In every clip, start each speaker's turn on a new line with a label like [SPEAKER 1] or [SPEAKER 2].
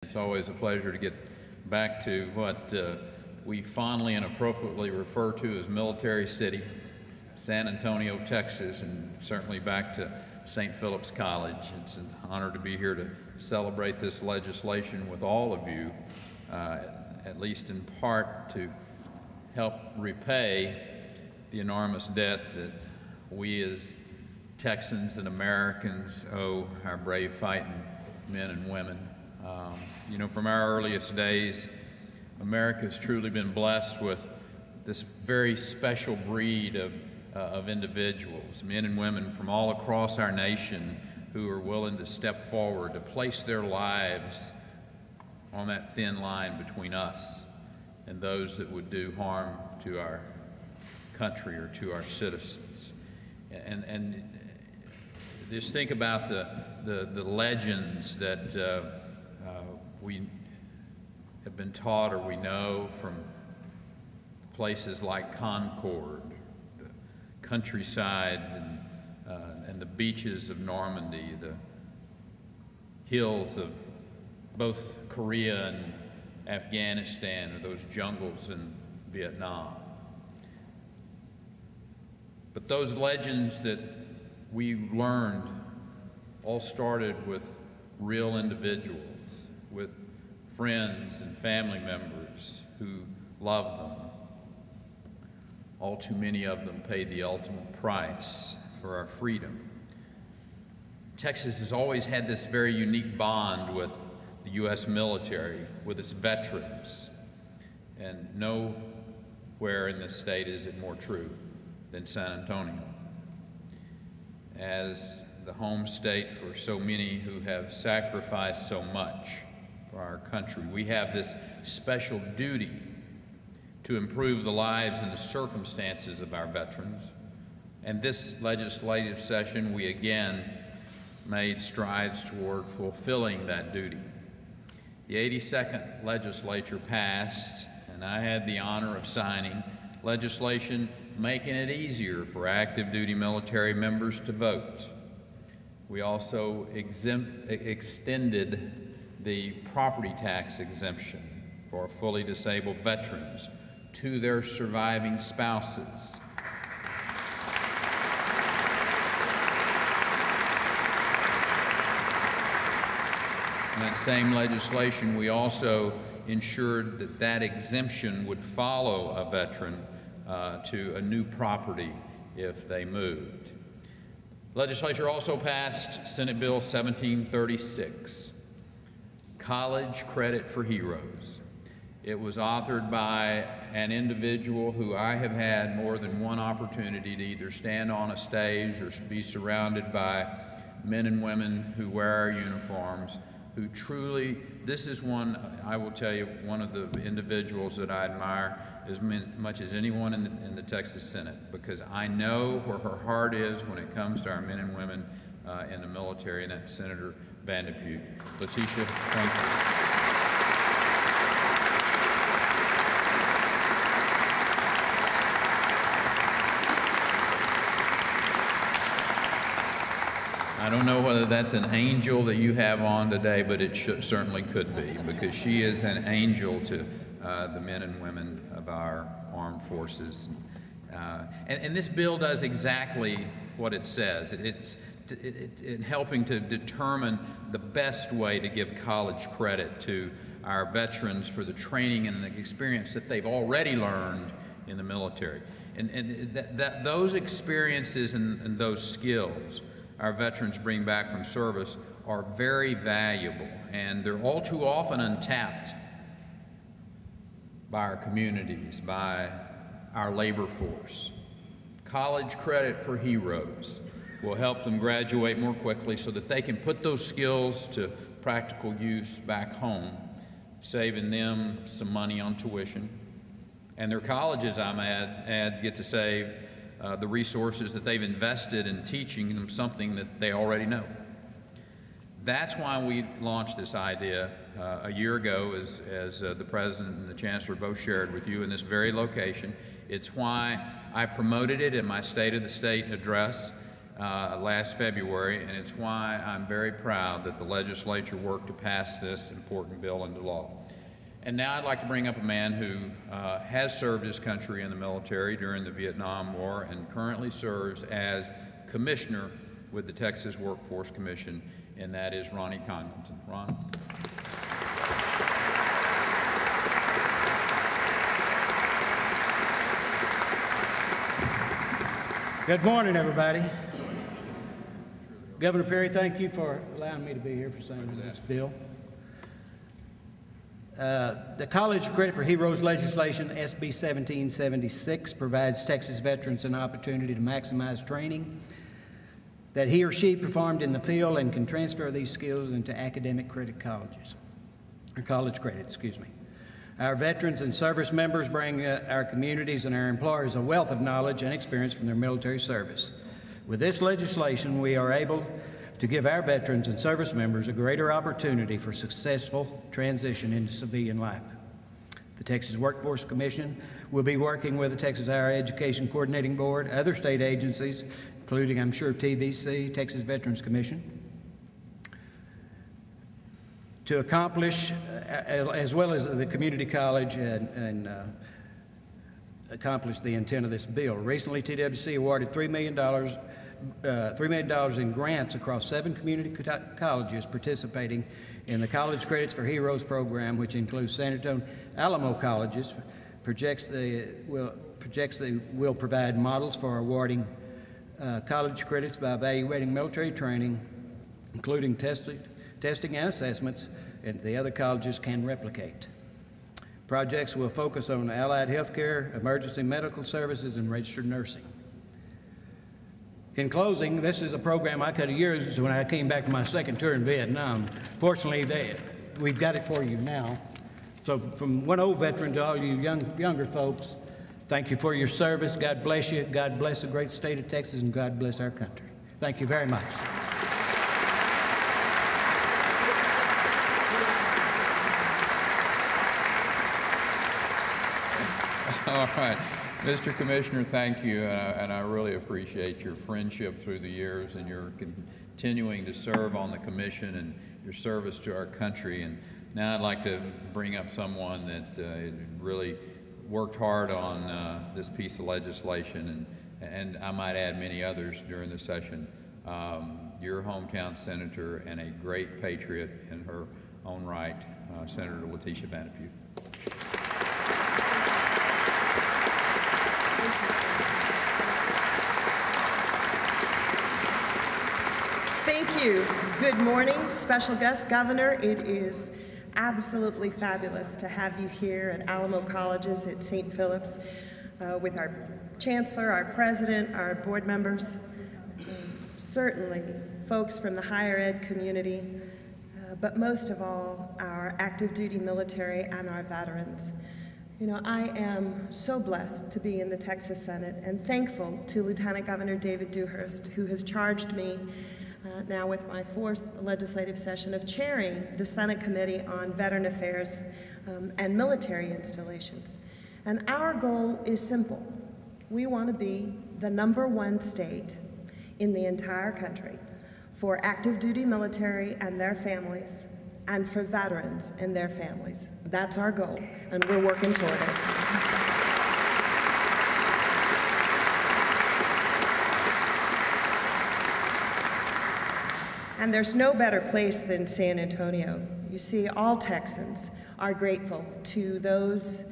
[SPEAKER 1] It's always a pleasure to get back to what we fondly and appropriately refer to as Military City, San Antonio, Texas, and certainly back to St. Philip's College. It's an honor to be here to celebrate this legislation with all of you, at least in part to help repay the enormous debt that we as Texans and Americans owe our brave fighting men and women. You know, from our earliest days, America has truly been blessed with this very special breed of individuals, men and women from all across our nation who are willing to step forward, to place their lives on that thin line between us and those that would do harm to our country or to our citizens. And just think about the legends that we have been taught or we know from places like Concord, the countryside and the beaches of Normandy, the hills of both Korea and Afghanistan, or those jungles in Vietnam. But those legends that we learned all started with real individuals, with friends and family members who loved them. All too many of them paid the ultimate price for our freedom. Texas has always had this very unique bond with the U.S. military, with its veterans, and nowhere in this state is it more true than San Antonio. As the home state for so many who have sacrificed so much for our country, we have this special duty to improve the lives and the circumstances of our veterans. And this legislative session, we again made strides toward fulfilling that duty. The 82nd legislature passed, and I had the honor of signing legislation making it easier for active duty military members to vote. We also extended the property tax exemption for fully disabled veterans to their surviving spouses. In that same legislation, we also ensured that that exemption would follow a veteran to a new property if they moved. Legislature also passed Senate Bill 1736, College Credit for Heroes. It was authored by an individual who I have had more than one opportunity to either stand on a stage or be surrounded by men and women who wear our uniforms, who truly, this is one, I will tell you, one of the individuals that I admire as much as anyone in the Texas Senate, because I know where her heart is when it comes to our men and women in the military, and that's Senator Van de Putte. Leticia, thank you. I don't know whether that's an angel that you have on today, but it certainly could be, because she is an angel to the men and women of our armed forces. And this bill does exactly what it says. It's in helping to determine the best way to give college credit to our veterans for the training and the experience that they've already learned in the military. And those experiences and those skills our veterans bring back from service are very valuable, and they're all too often untapped by our communities, by our labor force. College Credit for Heroes will help them graduate more quickly so that they can put those skills to practical use back home, saving them some money on tuition. And their colleges, I might add, get to save the resources that they've invested in teaching them something that they already know. That's why we launched this idea a year ago, as the President and the Chancellor both shared with you in this very location. It's why I promoted it in my State of the State address. last February, and it's why I'm very proud that the legislature worked to pass this important bill into law. And now I'd like to bring up a man who has served his country in the military during the Vietnam War and currently serves as commissioner with the Texas Workforce Commission, and that is Ronnie Congleton. Ron?
[SPEAKER 2] Good morning, everybody. Governor Perry, thank you for allowing me to be here for signing this bill. The College Credit for Heroes legislation, SB 1776, provides Texas veterans an opportunity to maximize training that he or she performed in the field and can transfer these skills into academic credit colleges, or college credit, excuse me. Our veterans and service members bring our communities and our employers a wealth of knowledge and experience from their military service. With this legislation, we are able to give our veterans and service members a greater opportunity for successful transition into civilian life. The Texas Workforce Commission will be working with the Texas Higher Education Coordinating Board, other state agencies, including, I'm sure, TVC, Texas Veterans Commission, to accomplish, as well as the community college, and accomplish the intent of this bill. Recently, TWC awarded $3 million in grants across 7 community colleges participating in the College Credits for Heroes program, which includes San Antonio Alamo colleges. Projects they will provide models for awarding college credits by evaluating military training, including testing and assessments, and the other colleges can replicate. Projects will focus on allied healthcare, emergency medical services, and registered nursing. In closing, this is a program I could have used when I came back from my second tour in Vietnam. Fortunately, we've got it for you now. So from one old veteran to all you younger folks, thank you for your service. God bless you. God bless the great state of Texas, and God bless our country. Thank you very much.
[SPEAKER 1] All right. Mr. Commissioner, thank you, and I really appreciate your friendship through the years and your continuing to serve on the commission and your service to our country. And now I'd like to bring up someone that really worked hard on this piece of legislation, and I might add many others during the session. Your hometown senator and a great patriot in her own right, Senator Leticia Van de Putte.
[SPEAKER 3] Thank you. Good morning, special guest governor. It is absolutely fabulous to have you here at Alamo Colleges at St. Philip's with our chancellor, our president, our board members, certainly folks from the higher ed community, but most of all, our active duty military and our veterans. You know, I am so blessed to be in the Texas Senate and thankful to Lieutenant Governor David Dewhurst, who has charged me now with my 4th legislative session of chairing the Senate Committee on Veteran Affairs and Military Installations. And our goal is simple. We want to be the #1 state in the entire country for active duty military and their families, and for veterans and their families. That's our goal, and we're working toward it. And there's no better place than San Antonio. You see, all Texans are grateful to those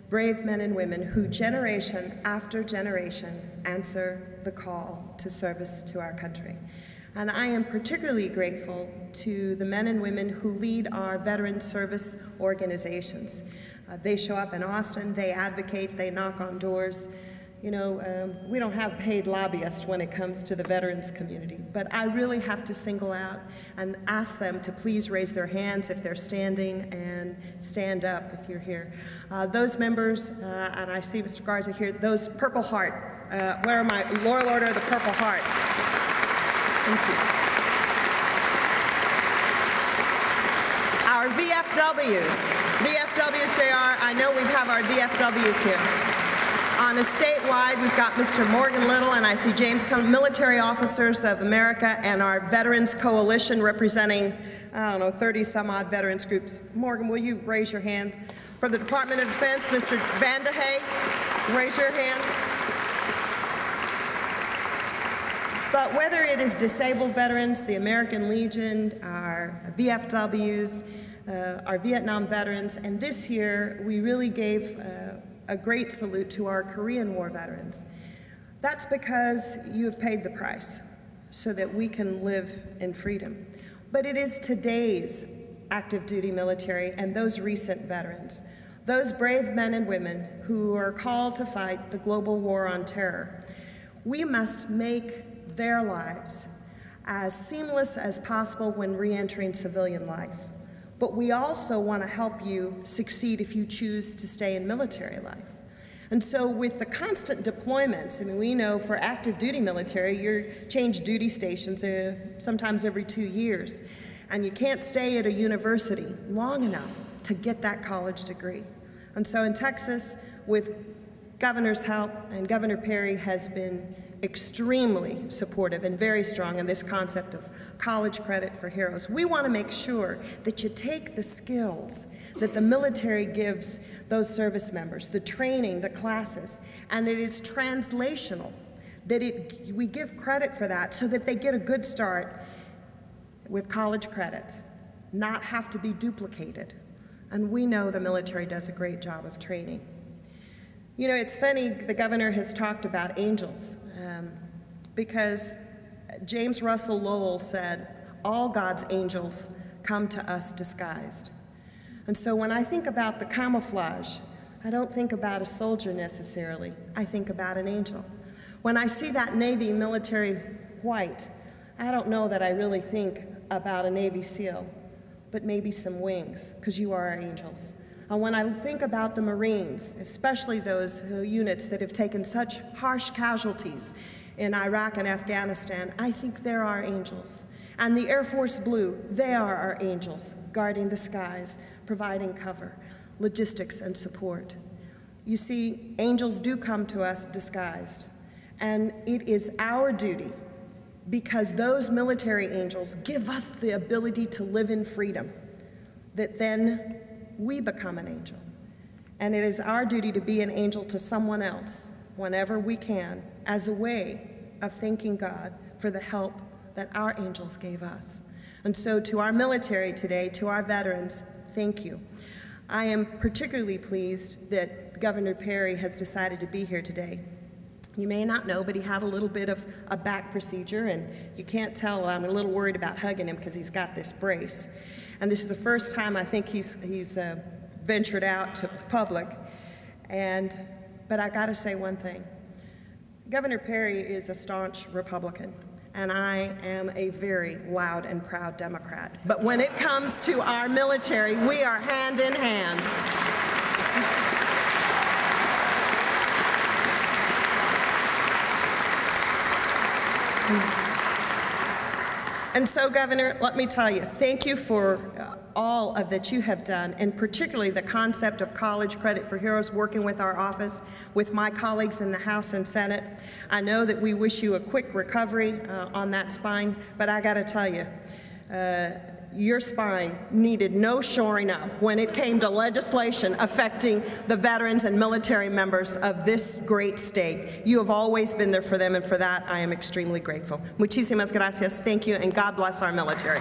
[SPEAKER 3] brave men and women who generation after generation answer the call to service to our country. And I am particularly grateful to the men and women who lead our veteran service organizations. They show up in Austin, they advocate, they knock on doors. You know, we don't have paid lobbyists when it comes to the veterans community, but I really have to single out and ask them to please raise their hands if they're standing, and stand up if you're here. Those members, and I see Mr. Garza here, those Purple Heart, where are my Loyal Order of the Purple Heart? Thank you. Our VFWs, JR, I know we have our VFWs here. On a statewide, we've got Mr. Morgan Little, and I see James coming, Military Officers of America, and our Veterans Coalition representing, I don't know, 30-some-odd veterans groups. Morgan, will you raise your hand? From the Department of Defense, Mr. Van de Putte, raise your hand. But whether it is disabled veterans, the American Legion, our VFWs, our Vietnam veterans, and this year we really gave a great salute to our Korean War veterans. That's because you have paid the price so that we can live in freedom. But it is today's active duty military and those recent veterans, those brave men and women who are called to fight the global war on terror. We must make their lives as seamless as possible when re-entering civilian life. But we also want to help you succeed if you choose to stay in military life. And so with the constant deployments, I mean, we know for active duty military, you change duty stations sometimes every 2 years, and you can't stay at a university long enough to get that college degree. And so in Texas, with Governor's help, and Governor Perry has been extremely supportive and very strong in this concept of college credit for heroes. We want to make sure that you take the skills that the military gives those service members, the training, the classes, and it is translational, that we give credit for that so that they get a good start with college credits, not have to be duplicated. And we know the military does a great job of training. You know, it's funny, the governor has talked about angels, because James Russell Lowell said, all God's angels come to us disguised. And so when I think about the camouflage, I don't think about a soldier necessarily, I think about an angel. When I see that Navy military white, I don't know that I really think about a Navy SEAL, but maybe some wings, because you are our angels. And when I think about the Marines, especially those units that have taken such harsh casualties in Iraq and Afghanistan, I think they're our angels. And the Air Force Blue, they are our angels, guarding the skies, providing cover, logistics, and support. You see, angels do come to us disguised, and it is our duty, because those military angels give us the ability to live in freedom, that then we become an angel. And it is our duty to be an angel to someone else whenever we can, as a way of thanking God for the help that our angels gave us. And so to our military today, to our veterans, thank you. I am particularly pleased that Governor Perry has decided to be here today. You may not know, but he had a little bit of a back procedure, and you can't tell, I'm a little worried about hugging him because he's got this brace. And this is the first time I think he's ventured out to the public. But I gotta say one thing. Governor Perry is a staunch Republican, and I am a very loud and proud Democrat. But when it comes to our military, we are hand in hand. And so, Governor, let me tell you, thank you for all of that you have done, and particularly the concept of college credit for heroes, working with our office, with my colleagues in the House and Senate. I know that we wish you a quick recovery on that spine, but I gotta tell you, your spine needed no shoring up when it came to legislation affecting the veterans and military members of this great state. You have always been there for them, and for that I am extremely grateful. Muchísimas gracias. Thank you, and God bless our military.